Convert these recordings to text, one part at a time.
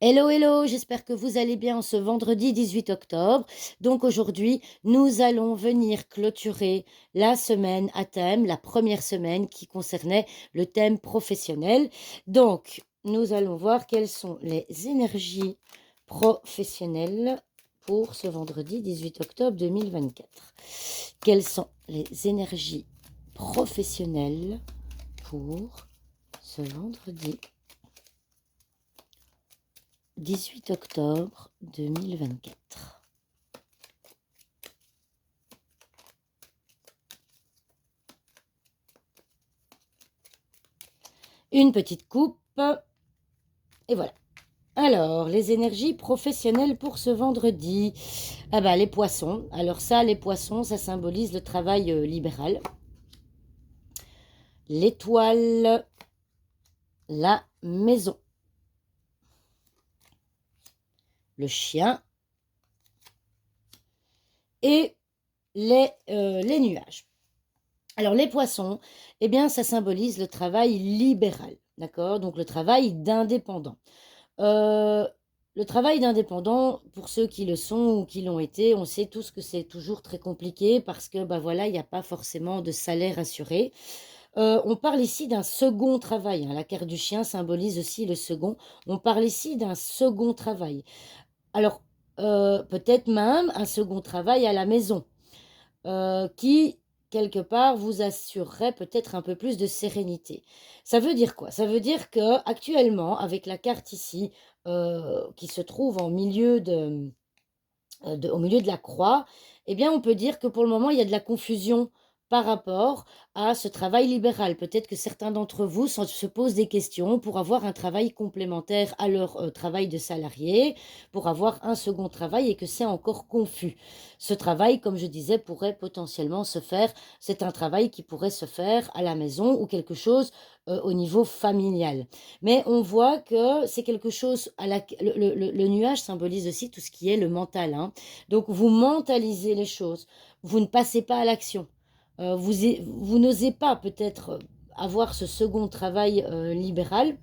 Hello, hello, j'espère que vous allez bien ce vendredi 18 octobre. Donc aujourd'hui, nous allons venir clôturer la semaine à thème, la première semaine qui concernait le thème professionnel. Donc, nous allons voir quelles sont les énergies professionnelles pour ce vendredi 18 octobre 2024. Quelles sont les énergies professionnelles pour ce vendredi 18 octobre 2024. Une petite coupe. Et voilà. Alors, les énergies professionnelles pour ce vendredi. Ah bah, les poissons. Alors ça, les poissons, ça symbolise le travail libéral. L'étoile, la maison. Le chien. Et les nuages. Alors, les poissons, eh bien, ça symbolise le travail libéral, d'accord? Donc, le travail d'indépendant. Euh, le travail d'indépendant, pour ceux qui le sont ou qui l'ont été, on sait tous que c'est toujours très compliqué parce que, bah voilà, il n'y a pas forcément de salaire assuré. On parle ici d'un second travail, hein. La carte du chien symbolise aussi le second. On parle ici d'un second travail. Alors, peut-être même un second travail à la maison qui, quelque part, vous assurerait peut-être un peu plus de sérénité. Ça veut dire quoi? Ça veut dire que actuellement, avec la carte ici, qui se trouve en milieu au milieu de la croix, eh bien, on peut dire que pour le moment, il y a de la confusion par rapport à ce travail libéral. Peut-être que certains d'entre vous se posent des questions pour avoir un travail complémentaire à leur travail de salarié, pour avoir un second travail et que c'est encore confus. Ce travail, comme je disais, pourrait potentiellement se faire, c'est un travail qui pourrait se faire à la maison ou quelque chose au niveau familial. Mais on voit que c'est quelque chose, le nuage symbolise aussi tout ce qui est le mental, hein. Donc, vous mentalisez les choses, vous ne passez pas à l'action. Vous n'osez pas peut-être avoir ce second travail libéral.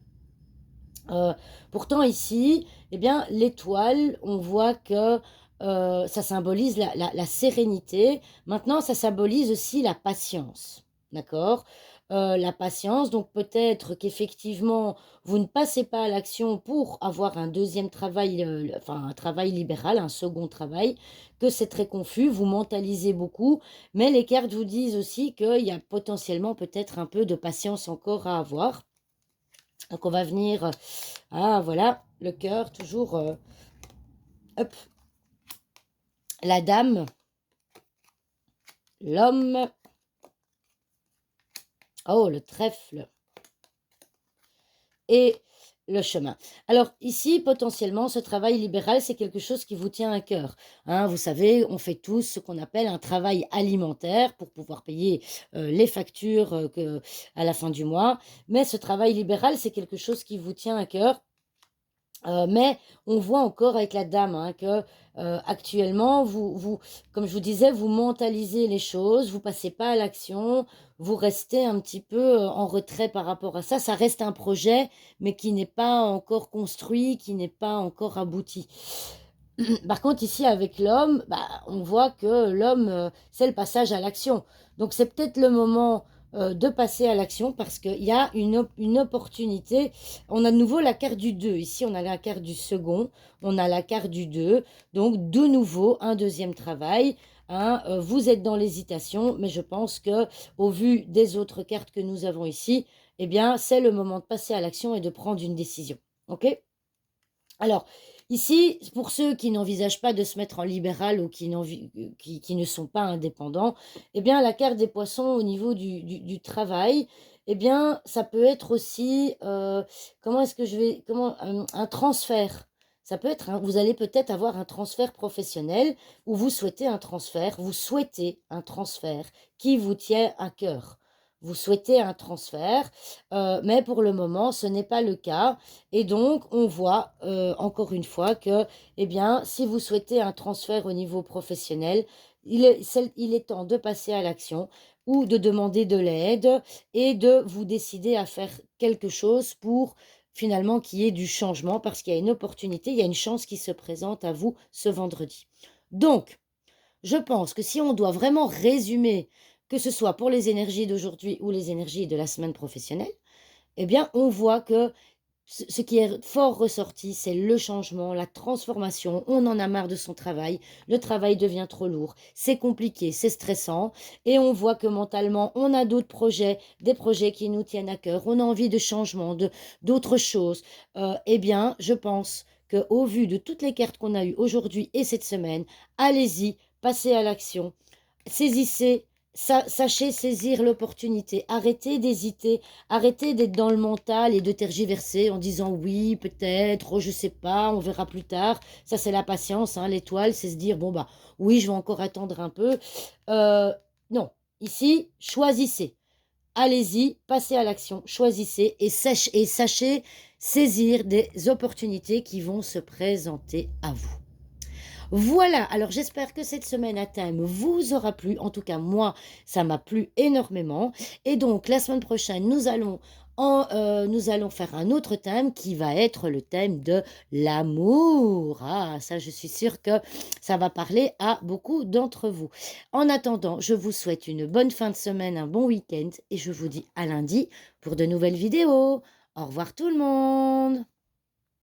Euh, Pourtant, ici, eh bien, l'étoile, on voit que ça symbolise la sérénité. Maintenant, ça symbolise aussi la patience. D'accord? La patience, donc peut-être qu'effectivement, vous ne passez pas à l'action pour avoir un deuxième travail, enfin un travail libéral, un second travail, que c'est très confus, vous mentalisez beaucoup, mais les cartes vous disent aussi qu'il y a potentiellement peut-être un peu de patience encore à avoir. Donc on va venir, ah voilà, le cœur, toujours, hop, la dame, l'homme, oh le trèfle et le chemin. Alors ici, potentiellement, ce travail libéral, c'est quelque chose qui vous tient à cœur, hein. Vous savez, on fait tous ce qu'on appelle un travail alimentaire pour pouvoir payer les factures à la fin du mois. Mais ce travail libéral, c'est quelque chose qui vous tient à cœur. Mais on voit encore avec la dame, hein, que actuellement, comme je vous disais, vous mentalisez les choses, vous passez pas à l'action, vous restez un petit peu en retrait par rapport à ça. Ça reste un projet, mais qui n'est pas encore construit, qui n'est pas encore abouti. Par contre, ici, avec l'homme, bah, on voit que l'homme, c'est le passage à l'action. Donc, c'est peut-être le moment de passer à l'action parce qu'il y a une opportunité. On a de nouveau la carte du 2. Ici, on a la carte du second, on a la carte du 2. Donc, de nouveau, un deuxième travail, hein. Vous êtes dans l'hésitation, mais je pense que au vu des autres cartes que nous avons ici, eh bien, c'est le moment de passer à l'action et de prendre une décision. OK? Alors, ici, pour ceux qui n'envisagent pas de se mettre en libéral ou qui ne sont pas indépendants, eh bien, la carte des poissons au niveau du travail, eh bien, ça peut être aussi, comment est-ce que je vais, comment, un transfert. Ça peut être, vous allez peut-être avoir un transfert professionnel ou vous souhaitez un transfert qui vous tient à cœur. Vous souhaitez un transfert, mais pour le moment, ce n'est pas le cas. Et donc, on voit encore une fois que, eh bien, si vous souhaitez un transfert au niveau professionnel, il est temps de passer à l'action ou de demander de l'aide et de vous décider à faire quelque chose pour finalement qu'il y ait du changement parce qu'il y a une opportunité, il y a une chance qui se présente à vous ce vendredi. Donc, je pense que si on doit vraiment résumer, que ce soit pour les énergies d'aujourd'hui ou les énergies de la semaine professionnelle, eh bien, on voit que ce qui est fort ressorti, c'est le changement, la transformation. On en a marre de son travail. Le travail devient trop lourd. C'est compliqué, c'est stressant. Et on voit que mentalement, on a d'autres projets, des projets qui nous tiennent à cœur. On a envie de changement, d'autres choses. Eh bien, je pense qu'au vu de toutes les cartes qu'on a eues aujourd'hui et cette semaine, allez-y, passez à l'action. Saisissez, sachez saisir l'opportunité. Arrêtez d'hésiter, arrêtez d'être dans le mental et de tergiverser en disant oui, peut-être, oh, je sais pas, on verra plus tard. Ça, c'est la patience, hein. L'étoile, c'est se dire bon, bah oui, je vais encore attendre un peu. Non, ici, choisissez. Allez-y, passez à l'action, choisissez et sachez saisir des opportunités qui vont se présenter à vous. Voilà, alors j'espère que cette semaine à thème vous aura plu. En tout cas, moi, ça m'a plu énormément. Et donc, la semaine prochaine, nous allons faire un autre thème qui va être le thème de l'amour. Ah, ça, je suis sûre que ça va parler à beaucoup d'entre vous. En attendant, je vous souhaite une bonne fin de semaine, un bon week-end et je vous dis à lundi pour de nouvelles vidéos. Au revoir tout le monde.